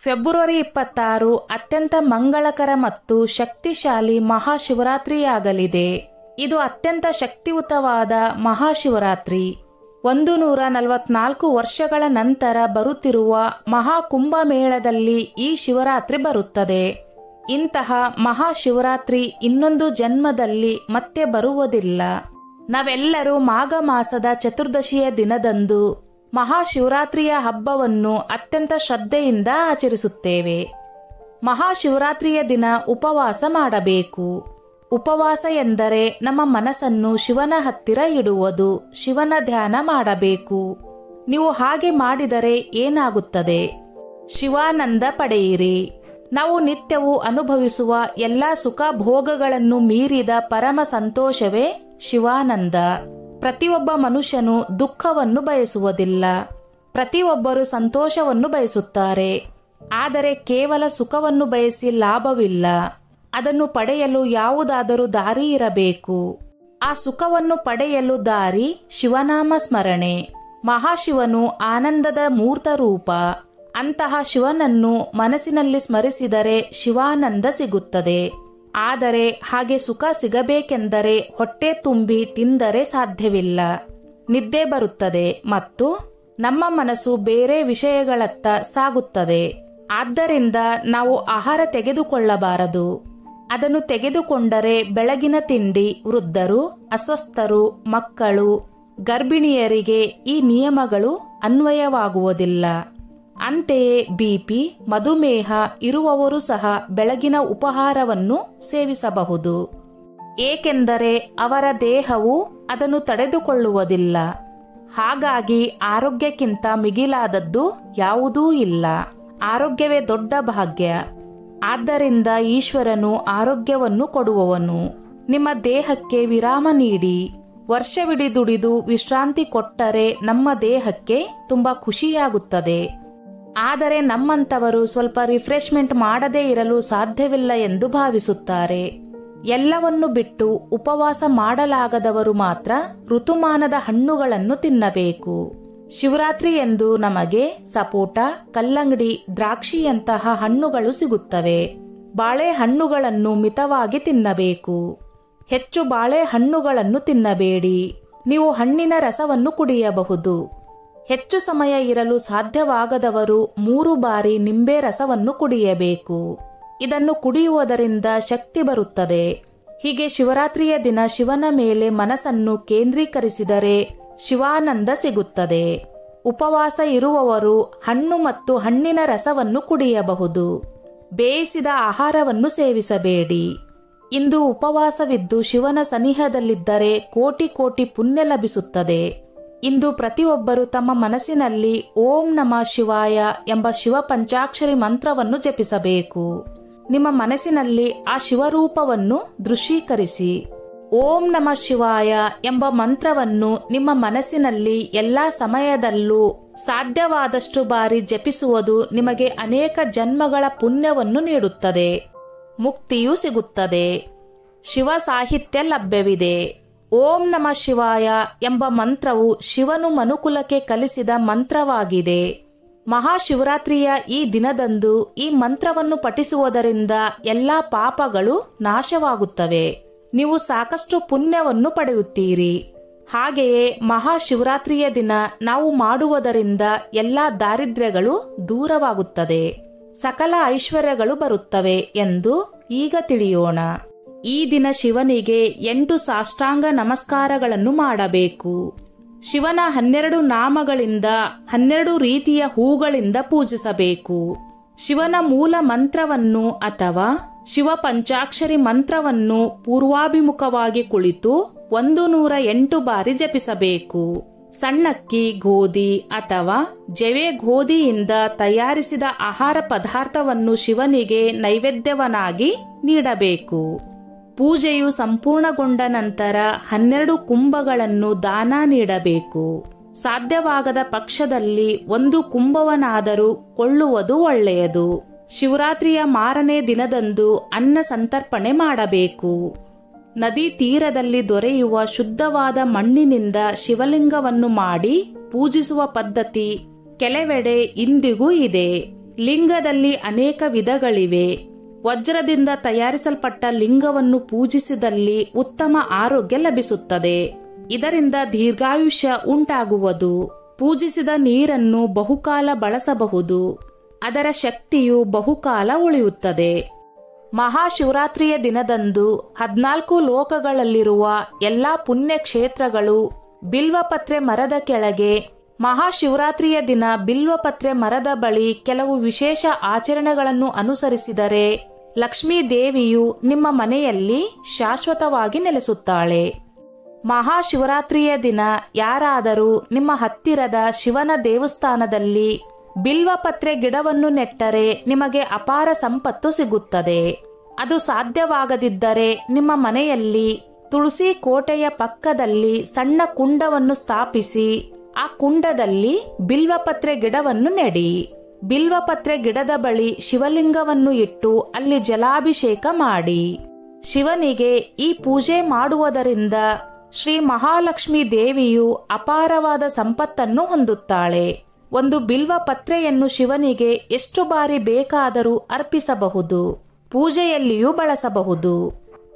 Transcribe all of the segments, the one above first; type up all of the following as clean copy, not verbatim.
February 26 ಅತ್ಯಂತ ಮಂಗಳಕರ ಮತ್ತು ಶಕ್ತಿಶಾಲಿ ಮಹಾಶಿವರಾತ್ರಿಯಾಗಲಿದೆ. ಇದು ಅತ್ಯಂತ ಶಕ್ತಿಯುತವಾದ ಮಹಾಶಿವರಾತ್ರಿ. 144 ವರ್ಷಗಳ ನಂತರ ಬರುತ್ತಿರುವ ಮಹಾಕುಂಭಮೇಳದಲ್ಲಿ ಈ ಶಿವರಾತ್ರಿ ಬರುತ್ತದೆ. ಇಂತಹ ಮಹಾಶಿವರಾತ್ರಿ ಇನ್ನೊಂದು ಜನ್ಮದಲ್ಲಿ ಮತ್ತೆ ಬರುವುದಿಲ್ಲ. ನಾವೆಲ್ಲರೂ ಮಾಘ ಮಾಸದ ಚತುರ್ದಶಿಯ ದಿನದಂದು ಮಹಾಶಿವರಾತ್ರಿಯ ಹಬ್ಬವನ್ನು ಅತ್ಯಂತ ಶ್ರದ್ಧೆಯಿಂದ ಆಚರಿಸುತ್ತೇವೆ. ಮಹಾಶಿವರಾತ್ರಿಯ ದಿನ ಉಪವಾಸ ಮಾಡಬೇಕು. ಉಪವಾಸ ಎಂದರೆ ನಮ್ಮ ಮನಸ್ಸನ್ನು ಶಿವನ ಹತ್ತಿರ ಇಡುವುದು, ಶಿವನ ಧ್ಯಾನ ಮಾಡಬೇಕು. ನೀವು ಹಾಗೆ ಮಾಡಿದರೆ ಏನಾಗುತ್ತದೆ? ಶಿವಾನಂದ ಪಡೆಯಿರಿ. ನಾವು ನಿತ್ಯವೂ ಅನುಭವಿಸುವ ಎಲ್ಲಾ ಸುಖ ಭೋಗಗಳನ್ನು ಮೀರಿದ ಪರಮ ಸಂತೋಷವೇ ಶಿವಾನಂದ. ಪ್ರತಿಯೊಬ್ಬ ಮನುಷ್ಯನು ದುಃಖವನ್ನು ಬಯಸುವುದಿಲ್ಲ. ಪ್ರತಿಯೊಬ್ಬರು ಸಂತೋಷವನ್ನು ಬಯಸುತ್ತಾರೆ. ಆದರೆ ಕೇವಲ ಸುಖವನ್ನು ಬಯಸಿ ಲಾಭವಿಲ್ಲ. ಅದನ್ನು ಪಡೆಯಲು ಯಾವುದಾದರೂ ದಾರಿ ಇರಬೇಕು. ಆ ಸುಖವನ್ನು ಪಡೆಯಲು ದಾರಿ ಶಿವನಾಮ ಸ್ಮರಣೆ. ಮಹಾಶಿವನು ಆನಂದದ ಮೂರ್ತ ರೂಪ. ಅಂತಹ ಶಿವನನ್ನು ಮನಸ್ಸಿನಲ್ಲಿ ಸ್ಮರಿಸಿದರೆ ಶಿವಾನಂದ ಸಿಗುತ್ತದೆ. ಆದರೆ ಹಾಗೆ ಸುಖ ಸಿಗಬೇಕೆಂದರೆ ಹೊಟ್ಟೆ ತುಂಬಿ ತಿಂದರೆ ಸಾಧ್ಯವಿಲ್ಲ. ನಿದ್ದೆ ಬರುತ್ತದೆ ಮತ್ತು ನಮ್ಮ ಮನಸ್ಸು ಬೇರೆ ವಿಷಯಗಳತ್ತ ಸಾಗುತ್ತದೆ. ಆದ್ದರಿಂದ ನಾವು ಆಹಾರ ತೆಗೆದುಕೊಳ್ಳಬಾರದು. ಅದನ್ನು ತೆಗೆದುಕೊಂಡರೆ ಬೆಳಗಿನ ತಿಂಡಿ ವೃದ್ಧರು, ಅಸ್ವಸ್ಥರು, ಮಕ್ಕಳು, ಗರ್ಭಿಣಿಯರಿಗೆ ಈ ನಿಯಮಗಳು ಅನ್ವಯವಾಗುವುದಿಲ್ಲ. ಅಂತೆಯೇ ಬಿಪಿ, ಮಧುಮೇಹ ಇರುವವರು ಸಹ ಬೆಳಗಿನ ಉಪಹಾರವನ್ನು ಸೇವಿಸಬಹುದು. ಏಕೆಂದರೆ ಅವರ ದೇಹವು ಅದನ್ನು ತಡೆದುಕೊಳ್ಳುವುದಿಲ್ಲ. ಹಾಗಾಗಿ ಆರೋಗ್ಯಕ್ಕಿಂತ ಮಿಗಿಲಾದದ್ದು ಯಾವುದೂ ಇಲ್ಲ. ಆರೋಗ್ಯವೇ ದೊಡ್ಡ ಭಾಗ್ಯ. ಆದ್ದರಿಂದ ಈಶ್ವರನು ಆರೋಗ್ಯವನ್ನು ಕೊಡುವವನು. ನಿಮ್ಮ ದೇಹಕ್ಕೆ ವಿರಾಮ ನೀಡಿ. ವರ್ಷವಿಡೀ ದುಡಿದು ವಿಶ್ರಾಂತಿ ಕೊಟ್ಟರೆ ನಮ್ಮ ದೇಹಕ್ಕೆ ತುಂಬಾ ಖುಷಿಯಾಗುತ್ತದೆ. ಆದರೆ ನಮ್ಮಂತವರು ಸ್ವಲ್ಪ ರಿಫ್ರೆಶ್ಮೆಂಟ್ ಮಾಡದೇ ಇರಲು ಸಾಧ್ಯವಿಲ್ಲ ಎಂದು ಭಾವಿಸುತ್ತಾರೆ. ಎಲ್ಲವನ್ನು ಬಿಟ್ಟು ಉಪವಾಸ ಮಾಡಲಾಗದವರು ಮಾತ್ರ ಋತುಮಾನದ ಹಣ್ಣುಗಳನ್ನು ತಿನ್ನಬೇಕು. ಶಿವರಾತ್ರಿ ಎಂದು ನಮಗೆ ಸಪೋಟ, ಕಲ್ಲಂಗಡಿ, ದ್ರಾಕ್ಷಿಯಂತಹ ಹಣ್ಣುಗಳು ಸಿಗುತ್ತವೆ. ಬಾಳೆಹಣ್ಣುಗಳನ್ನು ಮಿತವಾಗಿ ತಿನ್ನಬೇಕು. ಹೆಚ್ಚು ಬಾಳೆಹಣ್ಣುಗಳನ್ನು ತಿನ್ನಬೇಡಿ. ನೀವು ಹಣ್ಣಿನ ರಸವನ್ನು ಕುಡಿಯಬಹುದು. ಹೆಚ್ಚು ಸಮಯ ಇರಲು ಸಾಧ್ಯವಾಗದವರು 3 ಬಾರಿ ನಿಂಬೆ ರಸವನ್ನು ಕುಡಿಯಬೇಕು. ಇದನ್ನು ಕುಡಿಯುವುದರಿಂದ ಶಕ್ತಿ ಬರುತ್ತದೆ. ಹೀಗೆ ಶಿವರಾತ್ರಿಯ ದಿನ ಶಿವನ ಮೇಲೆ ಮನಸ್ಸನ್ನು ಕೇಂದ್ರೀಕರಿಸಿದರೆ ಶಿವಾನಂದ ಸಿಗುತ್ತದೆ. ಉಪವಾಸ ಇರುವವರು ಹಣ್ಣು ಮತ್ತು ಹಣ್ಣಿನ ರಸವನ್ನು ಕುಡಿಯಬಹುದು. ಬೇಯಿಸಿದ ಆಹಾರವನ್ನು ಸೇವಿಸಬೇಡಿ. ಇಂದು ಉಪವಾಸವಿದ್ದು ಶಿವನ ಸನಿಹದಲ್ಲಿದ್ದರೆ ಕೋಟಿ ಕೋಟಿ ಪುಣ್ಯ ಲಭಿಸುತ್ತದೆ. ಇಂದು ಪ್ರತಿಯೊಬ್ಬರು ತಮ್ಮ ಮನಸ್ಸಿನಲ್ಲಿ ಓಂ ನಮಃ ಶಿವಾಯ ಎಂಬ ಶಿವ ಪಂಚಾಕ್ಷರಿ ಮಂತ್ರವನ್ನು ಜಪಿಸಬೇಕು. ನಿಮ್ಮ ಮನಸ್ಸಿನಲ್ಲಿ ಆ ಶಿವರೂಪವನ್ನು ದೃಶ್ಯೀಕರಿಸಿ. ಓಂ ನಮಃ ಶಿವಾಯ ಎಂಬ ಮಂತ್ರವನ್ನು ನಿಮ್ಮ ಮನಸ್ಸಿನಲ್ಲಿ ಎಲ್ಲಾ ಸಮಯದಲ್ಲೂ ಸಾಧ್ಯವಾದಷ್ಟು ಬಾರಿ ಜಪಿಸುವುದು ನಿಮಗೆ ಅನೇಕ ಜನ್ಮಗಳ ಪುಣ್ಯವನ್ನು ನೀಡುತ್ತದೆ. ಮುಕ್ತಿಯೂ ಸಿಗುತ್ತದೆ. ಶಿವ ಸಾಹಿತ್ಯ ಲಭ್ಯವಿದೆ. ಓಂ ನಮಃ ಶಿವಾಯ ಎಂಬ ಮಂತ್ರವು ಶಿವನು ಮನುಕುಲಕ್ಕೆ ಕಲಿಸಿದ ಮಂತ್ರವಾಗಿದೆ. ಮಹಾಶಿವರಾತ್ರಿಯ ಈ ದಿನದಂದು ಈ ಮಂತ್ರವನ್ನು ಪಠಿಸುವುದರಿಂದ ಎಲ್ಲಾ ಪಾಪಗಳು ನಾಶವಾಗುತ್ತವೆ. ನೀವು ಸಾಕಷ್ಟು ಪುಣ್ಯವನ್ನು ಪಡೆಯುತ್ತೀರಿ. ಹಾಗೆಯೇ ಮಹಾಶಿವರಾತ್ರಿಯ ದಿನ ನಾವು ಮಾಡುವುದರಿಂದ ಎಲ್ಲಾ ದಾರಿದ್ರ್ಯಗಳು ದೂರವಾಗುತ್ತದೆ. ಸಕಲ ಐಶ್ವರ್ಯಗಳು ಬರುತ್ತವೆ ಎಂದು ಈಗ ತಿಳಿಯೋಣ. ಈ ದಿನ ಶಿವನಿಗೆ 8 ಸಾಷ್ಟಾಂಗ ನಮಸ್ಕಾರಗಳನ್ನು ಮಾಡಬೇಕು. ಶಿವನ 12 ನಾಮಗಳಿಂದ 12 ರೀತಿಯ ಹೂಗಳಿಂದ ಪೂಜಿಸಬೇಕು. ಶಿವನ ಮೂಲ ಮಂತ್ರವನ್ನು ಅಥವಾ ಶಿವ ಪಂಚಾಕ್ಷರಿ ಮಂತ್ರವನ್ನು ಪೂರ್ವಾಭಿಮುಖವಾಗಿ ಕುಳಿತು 108 ಬಾರಿ ಜಪಿಸಬೇಕು. ಸಣ್ಣಕ್ಕಿ, ಗೋಧಿ ಅಥವಾ ಜವೆ ಗೋಧಿಯಿಂದ ತಯಾರಿಸಿದ ಆಹಾರ ಪದಾರ್ಥವನ್ನು ಶಿವನಿಗೆ ನೈವೇದ್ಯವನ್ನಾಗಿ ನೀಡಬೇಕು. ಪೂಜೆಯು ಸಂಪೂರ್ಣಗೊಂಡ ನಂತರ 12 ಕುಂಭಗಳನ್ನು ದಾನ ನೀಡಬೇಕು. ಸಾಧ್ಯವಾಗದ ಪಕ್ಷದಲ್ಲಿ 1 ಕುಂಭವನ್ನಾದರೂ ಕೊಳ್ಳುವುದು ಒಳ್ಳೆಯದು. ಶಿವರಾತ್ರಿಯ ಮಾರನೇ ದಿನದಂದು ಅನ್ನ ಸಂತರ್ಪಣೆ ಮಾಡಬೇಕು. ನದಿ ತೀರದಲ್ಲಿ ದೊರೆಯುವ ಶುದ್ಧವಾದ ಮಣ್ಣಿನಿಂದ ಶಿವಲಿಂಗವನ್ನು ಮಾಡಿ ಪೂಜಿಸುವ ಪದ್ಧತಿ ಕೆಲವೆಡೆ ಇಂದಿಗೂ ಇದೆ. ಲಿಂಗದಲ್ಲಿ ಅನೇಕ ವಿಧಗಳಿವೆ. ವಜ್ರದಿಂದ ತಯಾರಿಸಲ್ಪಟ್ಟ ಲಿಂಗವನ್ನು ಪೂಜಿಸಿದಲ್ಲಿ ಉತ್ತಮ ಆರೋಗ್ಯ ಲಭಿಸುತ್ತದೆ. ಇದರಿಂದ ದೀರ್ಘಾಯುಷ್ಯ ಉಂಟಾಗುವುದು. ಪೂಜಿಸಿದ ನೀರನ್ನು ಬಹುಕಾಲ ಬಳಸಬಹುದು. ಅದರ ಶಕ್ತಿಯು ಬಹುಕಾಲ ಉಳಿಯುತ್ತದೆ. ಮಹಾಶಿವರಾತ್ರಿಯ ದಿನದಂದು 14 ಲೋಕಗಳಲ್ಲಿರುವ ಎಲ್ಲಾ ಪುಣ್ಯಕ್ಷೇತ್ರಗಳು ಬಿಲ್ವಪತ್ರೆ ಮರದ ಕೆಳಗೆ, ಮಹಾಶಿವರಾತ್ರಿಯ ದಿನ ಬಿಲ್ವಪತ್ರೆ ಮರದ ಬಳಿ ಕೆಲವು ವಿಶೇಷ ಆಚರಣೆಗಳನ್ನು ಅನುಸರಿಸಿದರೆ ಲಕ್ಷ್ಮೀ ದೇವಿಯು ನಿಮ್ಮ ಮನೆಯಲ್ಲಿ ಶಾಶ್ವತವಾಗಿ ನೆಲೆಸುತ್ತಾಳೆ. ಮಹಾಶಿವರಾತ್ರಿಯ ದಿನ ಯಾರಾದರೂ ನಿಮ್ಮ ಹತ್ತಿರದ ಶಿವನ ದೇವಸ್ಥಾನದಲ್ಲಿ ಬಿಲ್ವಪತ್ರೆ ಗಿಡವನ್ನು ನೆಟ್ಟರೆ ನಿಮಗೆ ಅಪಾರ ಸಂಪತ್ತು ಸಿಗುತ್ತದೆ. ಅದು ಸಾಧ್ಯವಾಗದಿದ್ದರೆ ನಿಮ್ಮ ಮನೆಯಲ್ಲಿ ತುಳಸಿ ಕೋಟೆಯ ಪಕ್ಕದಲ್ಲಿ ಸಣ್ಣ ಕುಂಡವನ್ನು ಸ್ಥಾಪಿಸಿ ಆ ಕುಂಡದಲ್ಲಿ ಬಿಲ್ವಪತ್ರೆ ಗಿಡವನ್ನು ನೆಡಿ. ಬಿಲ್ವಪತ್ರೆ ಗಿಡದ ಬಳಿ ಶಿವಲಿಂಗವನ್ನು ಇಟ್ಟು ಅಲ್ಲಿ ಜಲಾಭಿಷೇಕ ಮಾಡಿ. ಶಿವನಿಗೆ ಈ ಪೂಜೆ ಮಾಡುವುದರಿಂದ ಶ್ರೀ ಮಹಾಲಕ್ಷ್ಮೀ ದೇವಿಯು ಅಪಾರವಾದ ಸಂಪತ್ತನ್ನು ಹೊಂದುತ್ತಾಳೆ. ಒಂದು ಬಿಲ್ವಪತ್ರೆಯನ್ನು ಶಿವನಿಗೆ ಎಷ್ಟು ಬಾರಿ ಬೇಕಾದರೂ ಅರ್ಪಿಸಬಹುದು. ಪೂಜೆಯಲ್ಲಿಯೂ ಬಳಸಬಹುದು.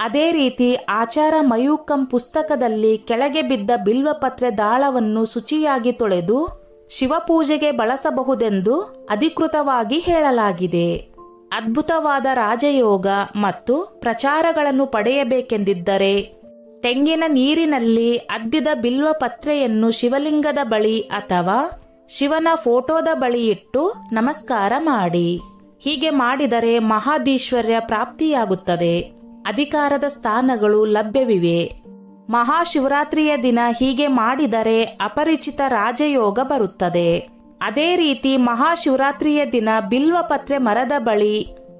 ಅದೇ ರೀತಿ ಆಚಾರ ಮಯೂಕಂ ಪುಸ್ತಕದಲ್ಲಿ ಕೆಳಗೆ ಬಿದ್ದ ಬಿಲ್ವಪತ್ರೆ ದಾಳವನ್ನು ಶುಚಿಯಾಗಿ ತೊಳೆದು ಶಿವಪೂಜೆಗೆ ಬಳಸಬಹುದೆಂದು ಅಧಿಕೃತವಾಗಿ ಹೇಳಲಾಗಿದೆ. ಅದ್ಭುತವಾದ ರಾಜಯೋಗ ಮತ್ತು ಪ್ರಚಾರಗಳನ್ನು ಪಡೆಯಬೇಕೆಂದಿದ್ದರೆ ತೆಂಗಿನ ನೀರಿನಲ್ಲಿ ಅದ್ದಿದ ಬಿಲ್ವಪತ್ರೆಯನ್ನು ಶಿವಲಿಂಗದ ಬಳಿ ಅಥವಾ ಶಿವನ ಫೋಟೋದ ಬಳಿ ಇಟ್ಟು ನಮಸ್ಕಾರ ಮಾಡಿ. ಹೀಗೆ ಮಾಡಿದರೆ ಮಹಾದೀಶ್ವರ್ಯ ಪ್ರಾಪ್ತಿಯಾಗುತ್ತದೆ. ಅಧಿಕಾರದ ಸ್ಥಾನಗಳು ಲಭ್ಯವಿವೆ. ಮಹಾಶಿವರಾತ್ರಿಯ ದಿನ ಹೀಗೆ ಮಾಡಿದರೆ ಅಪರಿಚಿತ ರಾಜಯೋಗ ಬರುತ್ತದೆ. ಅದೇ ರೀತಿ ಮಹಾಶಿವರಾತ್ರಿಯ ದಿನ ಬಿಲ್ವಪತ್ರೆ ಮರದ ಬಳಿ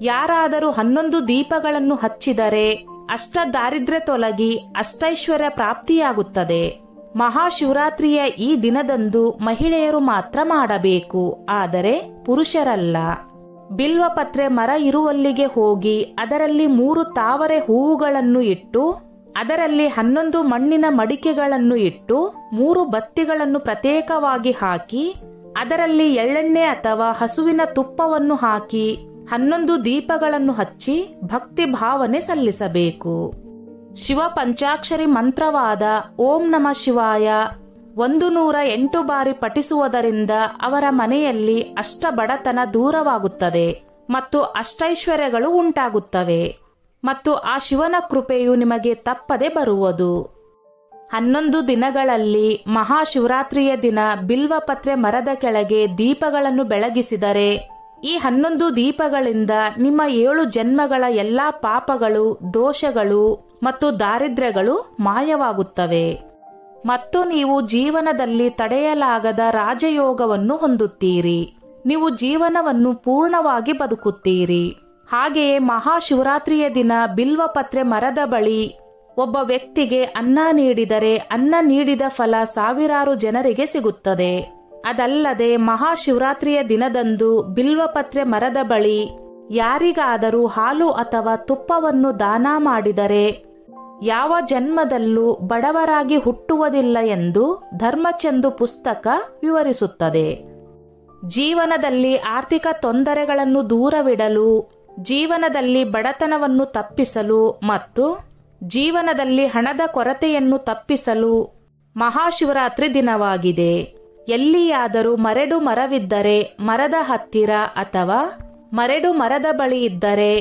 ಯಾರಾದರೂ 11 ದೀಪಗಳನ್ನು ಹಚ್ಚಿದರೆ ಅಷ್ಟ ದಾರಿದ್ರ್ಯ ತೊಲಗಿ ಅಷ್ಟೈಶ್ವರ್ಯ ಪ್ರಾಪ್ತಿಯಾಗುತ್ತದೆ. ಮಹಾಶಿವರಾತ್ರಿಯ ಈ ದಿನದಂದು ಮಹಿಳೆಯರು ಮಾತ್ರ ಮಾಡಬೇಕು, ಆದರೆ ಪುರುಷರಲ್ಲ. ಬಿಲ್ವಪತ್ರೆ ಮರ ಇರುವಲ್ಲಿಗೆ ಹೋಗಿ ಅದರಲ್ಲಿ 3 ತಾವರೆ ಹೂವುಗಳನ್ನು ಇಟ್ಟು ಅದರಲ್ಲಿ 11 ಮಣ್ಣಿನ ಮಡಿಕೆಗಳನ್ನು ಇಟ್ಟು 3 ಬತ್ತಿಗಳನ್ನು ಪ್ರತ್ಯೇಕವಾಗಿ ಹಾಕಿ ಅದರಲ್ಲಿ ಎಳ್ಳೆಣ್ಣೆ ಅಥವಾ ಹಸುವಿನ ತುಪ್ಪವನ್ನು ಹಾಕಿ 11 ದೀಪಗಳನ್ನು ಹಚ್ಚಿ ಭಕ್ತಿ ಭಾವನೆ ಸಲ್ಲಿಸಬೇಕು. ಶಿವ ಪಂಚಾಕ್ಷರಿ ಮಂತ್ರವಾದ ಓಂ ನಮಃ ಶಿವಾಯ 108 ಬಾರಿ ಪಠಿಸುವುದರಿಂದ ಅವರ ಮನೆಯಲ್ಲಿ ಅಷ್ಟ ಬಡತನ ದೂರವಾಗುತ್ತದೆ ಮತ್ತು ಅಷ್ಟೈಶ್ವರ್ಯಗಳು ಉಂಟಾಗುತ್ತವೆ ಮತ್ತು ಆ ಶಿವನ ಕೃಪೆಯು ನಿಮಗೆ ತಪ್ಪದೆ ಬರುವುದು. 11 ದಿನಗಳಲ್ಲಿ ಮಹಾಶಿವರಾತ್ರಿಯ ದಿನ ಬಿಲ್ವಪತ್ರೆ ಮರದ ಕೆಳಗೆ ದೀಪಗಳನ್ನು ಬೆಳಗಿಸಿದರೆ ಈ 11 ದೀಪಗಳಿಂದ ನಿಮ್ಮ 7 ಜನ್ಮಗಳ ಎಲ್ಲಾ ಪಾಪಗಳು, ದೋಷಗಳು ಮತ್ತು ದಾರಿದ್ರ್ಯಗಳು ಮಾಯವಾಗುತ್ತವೆ ಮತ್ತು ನೀವು ಜೀವನದಲ್ಲಿ ತಡೆಯಲಾಗದ ರಾಜಯೋಗವನ್ನು ಹೊಂದುತ್ತೀರಿ. ನೀವು ಜೀವನವನ್ನು ಪೂರ್ಣವಾಗಿ ಬದುಕುತ್ತೀರಿ. ಹಾಗೆಯೇ ಮಹಾಶಿವರಾತ್ರಿಯ ದಿನ ಬಿಲ್ವಪತ್ರೆ ಮರದ ಬಳಿ ಒಬ್ಬ ವ್ಯಕ್ತಿಗೆ ಅನ್ನ ನೀಡಿದರೆ ಅನ್ನ ನೀಡಿದ ಫಲ ಸಾವಿರಾರು ಜನರಿಗೆ ಸಿಗುತ್ತದೆ. ಅದಲ್ಲದೆ ಮಹಾಶಿವರಾತ್ರಿಯ ದಿನದಂದು ಬಿಲ್ವಪತ್ರೆ ಮರದ ಬಳಿ ಯಾರಿಗಾದರೂ ಹಾಲು ಅಥವಾ ತುಪ್ಪವನ್ನು ದಾನ ಮಾಡಿದರೆ ಯಾವ ಜನ್ಮದಲ್ಲೂ ಬಡವರಾಗಿ ಹುಟ್ಟುವುದಿಲ್ಲ ಎಂದು ಧರ್ಮಚಂದು ಪುಸ್ತಕ ವಿವರಿಸುತ್ತದೆ. ಜೀವನದಲ್ಲಿ ಆರ್ಥಿಕ ತೊಂದರೆಗಳನ್ನು ದೂರವಿಡಲು, ಜೀವನದಲ್ಲಿ ಬಡತನವನ್ನು ತಪ್ಪಿಸಲು ಮತ್ತು ಜೀವನದಲ್ಲಿ ಹಣದ ಕೊರತೆಯನ್ನು ತಪ್ಪಿಸಲು ಮಹಾಶಿವರಾತ್ರಿ ದಿನವಾಗಿದೆ. ಎಲ್ಲಿಯಾದರೂ ಮರೆಡು ಮರವಿದ್ದರೆ ಮರದ ಹತ್ತಿರ ಅಥವಾ ಮರೆಡು ಮರದ ಬಳಿ ಇದ್ದರೆ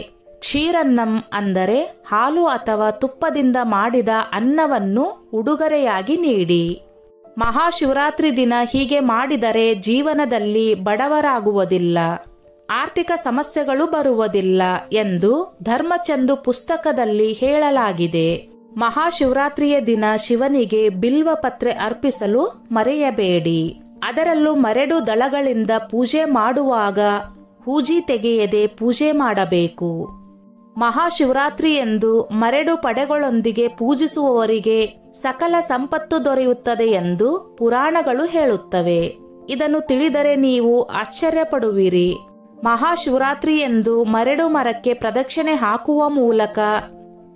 ಕ್ಷೀರನ್ನಂ ಅಂದರೆ ಹಾಲು ಅಥವಾ ತುಪ್ಪದಿಂದ ಮಾಡಿದ ಅನ್ನವನ್ನು ಉಡುಗೊರೆಯಾಗಿ ನೀಡಿ. ಮಹಾಶಿವರಾತ್ರಿ ದಿನ ಹೀಗೆ ಮಾಡಿದರೆ ಜೀವನದಲ್ಲಿ ಬಡವರಾಗುವುದಿಲ್ಲ, ಆರ್ಥಿಕ ಸಮಸ್ಯೆಗಳು ಬರುವುದಿಲ್ಲ ಎಂದು ಧರ್ಮಚಂದು ಪುಸ್ತಕದಲ್ಲಿ ಹೇಳಲಾಗಿದೆ. ಮಹಾಶಿವರಾತ್ರಿಯ ದಿನ ಶಿವನಿಗೆ ಬಿಲ್ವಪತ್ರೆ ಅರ್ಪಿಸಲು ಮರೆಯಬೇಡಿ. ಅದರಲ್ಲೂ ಮರೆಡು ದಳಗಳಿಂದ ಪೂಜೆ ಮಾಡುವಾಗ ಹೂಜಿ ತೆಗೆಯದೆ ಪೂಜೆ ಮಾಡಬೇಕು. ಮಹಾಶಿವರಾತ್ರಿ ಎಂದು ಮರೆಡು ಪಡೆಗಳೊಂದಿಗೆ ಪೂಜಿಸುವವರಿಗೆ ಸಕಲ ಸಂಪತ್ತು ದೊರೆಯುತ್ತದೆ ಎಂದು ಪುರಾಣಗಳು ಹೇಳುತ್ತವೆ. ಇದನ್ನು ತಿಳಿದರೆ ನೀವು ಆಶ್ಚರ್ಯಪಡುವಿರಿ. ಮಹಾಶಿವರಾತ್ರಿ ಎಂದು ಮರೆಡು ಮರಕ್ಕೆ ಪ್ರದಕ್ಷಿಣೆ ಹಾಕುವ ಮೂಲಕ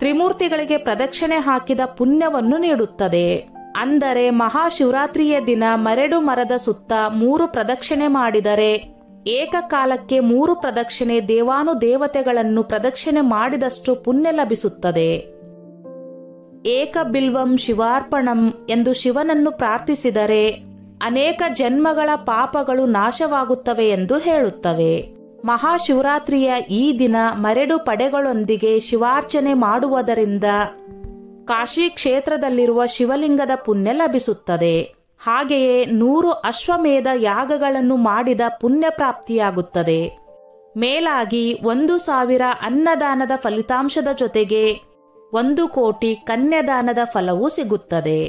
ತ್ರಿಮೂರ್ತಿಗಳಿಗೆ ಪ್ರದಕ್ಷಿಣೆ ಹಾಕಿದ ಪುಣ್ಯವನ್ನು ನೀಡುತ್ತದೆ. ಅಂದರೆ ಮಹಾಶಿವರಾತ್ರಿಯ ದಿನ ಮರೆಡು ಮರದ ಸುತ್ತ 3 ಪ್ರದಕ್ಷಿಣೆ ಮಾಡಿದರೆ ಏಕಕಾಲಕ್ಕೆ 3 ಪ್ರದಕ್ಷಿಣೆ ದೇವಾನುದೇವತೆಗಳನ್ನು ಪ್ರದಕ್ಷಿಣೆ ಮಾಡಿದಷ್ಟು ಪುಣ್ಯ ಲಭಿಸುತ್ತದೆ. ಏಕ ಬಿಲ್ವಂ ಶಿವಾರ್ಪಣಂ ಎಂದು ಶಿವನನ್ನು ಪ್ರಾರ್ಥಿಸಿದರೆ ಅನೇಕ ಜನ್ಮಗಳ ಪಾಪಗಳು ನಾಶವಾಗುತ್ತವೆ ಎಂದು ಹೇಳುತ್ತವೆ. ಮಹಾಶಿವರಾತ್ರಿಯ ಈ ದಿನ ಮರೆಡು ಪಡೆಗಳೊಂದಿಗೆ ಶಿವಾರ್ಚನೆ ಮಾಡುವುದರಿಂದ ಕಾಶಿ ಕ್ಷೇತ್ರದಲ್ಲಿರುವ ಶಿವಲಿಂಗದ ಪುಣ್ಯ ಲಭಿಸುತ್ತದೆ. ಹಾಗೆಯೇ 100 ಅಶ್ವಮೇಧ ಯಾಗಗಳನ್ನು ಮಾಡಿದ ಪುಣ್ಯ ಪ್ರಾಪ್ತಿಯಾಗುತ್ತದೆ. ಮೇಲಾಗಿ 1,000 ಅನ್ನದಾನದ ಫಲಿತಾಂಶದ ಜೊತೆಗೆ 1 ಕೋಟಿ ಕನ್ಯಾದಾನದ ಫಲವೂ ಸಿಗುತ್ತದೆ.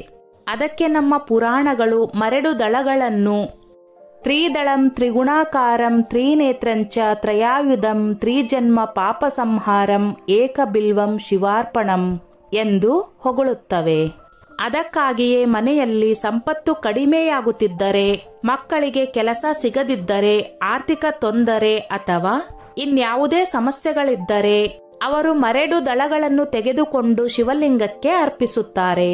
ಅದಕ್ಕೆ ನಮ್ಮ ಪುರಾಣಗಳು ಮರೆಡು ದಳಗಳನ್ನು ತ್ರಿದಳಂ ತ್ರಿಗುಣಾಕಾರಂ ತ್ರಿನೇತ್ರಂಚ ತ್ರಯಾಯುಧಂ ತ್ರಿಜನ್ಮ ಪಾಪ ಸಂಹಾರಂ ಏಕ ಬಿಲ್ವಂ ಶಿವಾರ್ಪಣಂ ಎಂದು ಹೊಗಳುತ್ತವೆ. ಅದಕ್ಕಾಗಿಯೇ ಮನೆಯಲ್ಲಿ ಸಂಪತ್ತು ಕಡಿಮೆಯಾಗುತ್ತಿದ್ದರೆ, ಮಕ್ಕಳಿಗೆ ಕೆಲಸ ಸಿಗದಿದ್ದರೆ, ಆರ್ಥಿಕ ತೊಂದರೆ ಅಥವಾ ಇನ್ಯಾವುದೇ ಸಮಸ್ಯೆಗಳಿದ್ದರೆ ಅವರು ಮರೆಡು ದಳಗಳನ್ನು ತೆಗೆದುಕೊಂಡು ಶಿವಲಿಂಗಕ್ಕೆ ಅರ್ಪಿಸುತ್ತಾರೆ.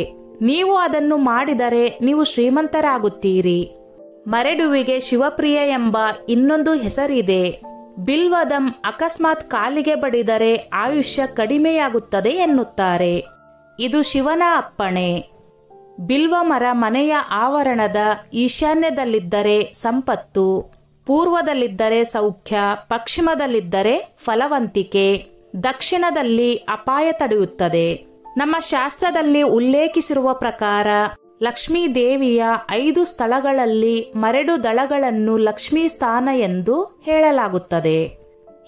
ನೀವು ಅದನ್ನು ಮಾಡಿದರೆ ನೀವು ಶ್ರೀಮಂತರಾಗುತ್ತೀರಿ. ಮರೆಡುವಿಗೆ ಶಿವಪ್ರಿಯ ಎಂಬ ಇನ್ನೊಂದು ಹೆಸರಿದೆ. ಬಿಲ್ವದಂ ಅಕಸ್ಮಾತ್ ಕಾಲಿಗೆ ಬಡಿದರೆ ಆಯುಷ್ಯ ಕಡಿಮೆಯಾಗುತ್ತದೆ ಎನ್ನುತ್ತಾರೆ. ಇದು ಶಿವನ ಅಪ್ಪಣೆ. ಬಿಲ್ವ ಮರ ಮನೆಯ ಆವರಣದ ಈಶಾನ್ಯದಲ್ಲಿದ್ದರೆ ಸಂಪತ್ತು, ಪೂರ್ವದಲ್ಲಿದ್ದರೆ ಸೌಖ್ಯ, ಪಶ್ಚಿಮದಲ್ಲಿದ್ದರೆ ಫಲವಂತಿಕೆ, ದಕ್ಷಿಣದಲ್ಲಿ ಅಪಾಯ ತಡೆಯುತ್ತದೆ. ನಮ್ಮ ಶಾಸ್ತ್ರದಲ್ಲಿ ಉಲ್ಲೇಖಿಸಿರುವ ಪ್ರಕಾರ ಲಕ್ಷ್ಮೀ ದೇವಿಯ 5 ಸ್ಥಳಗಳಲ್ಲಿ ಮರೆಡು ದಳಗಳನ್ನು ಲಕ್ಷ್ಮೀ ಸ್ಥಾನ ಎಂದು ಹೇಳಲಾಗುತ್ತದೆ.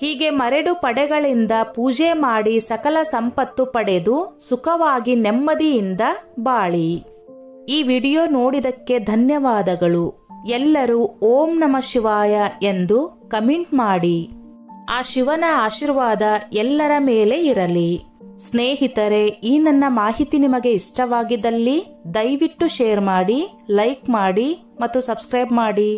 ಹೀಗೆ ಮರೆಡು ಪಡೆಗಳಿಂದ ಪೂಜೆ ಮಾಡಿ ಸಕಲ ಸಂಪತ್ತು ಪಡೆದು ಸುಖವಾಗಿ ನೆಮ್ಮದಿಯಿಂದ ಬಾಳಿ. ಈ ವಿಡಿಯೋ ನೋಡಿದಕ್ಕೆ ಧನ್ಯವಾದಗಳು. ಎಲ್ಲರೂ ಓಂ ನಮಃ ಶಿವಾಯ ಎಂದು ಕಮೆಂಟ್ ಮಾಡಿ. ಆ ಶಿವನ ಆಶೀರ್ವಾದ ಎಲ್ಲರ ಮೇಲೆ ಇರಲಿ. ಸ್ನೇಹಿತರೆ, ಈ ನನ್ನ ಮಾಹಿತಿ ನಿಮಗೆ ಇಷ್ಟವಾಗಿದ್ದಲ್ಲಿ ದಯವಿಟ್ಟು ಶೇರ್ ಮಾಡಿ, ಲೈಕ್ ಮಾಡಿ ಮತ್ತು ಸಬ್ಸ್ಕ್ರೈಬ್ ಮಾಡಿ.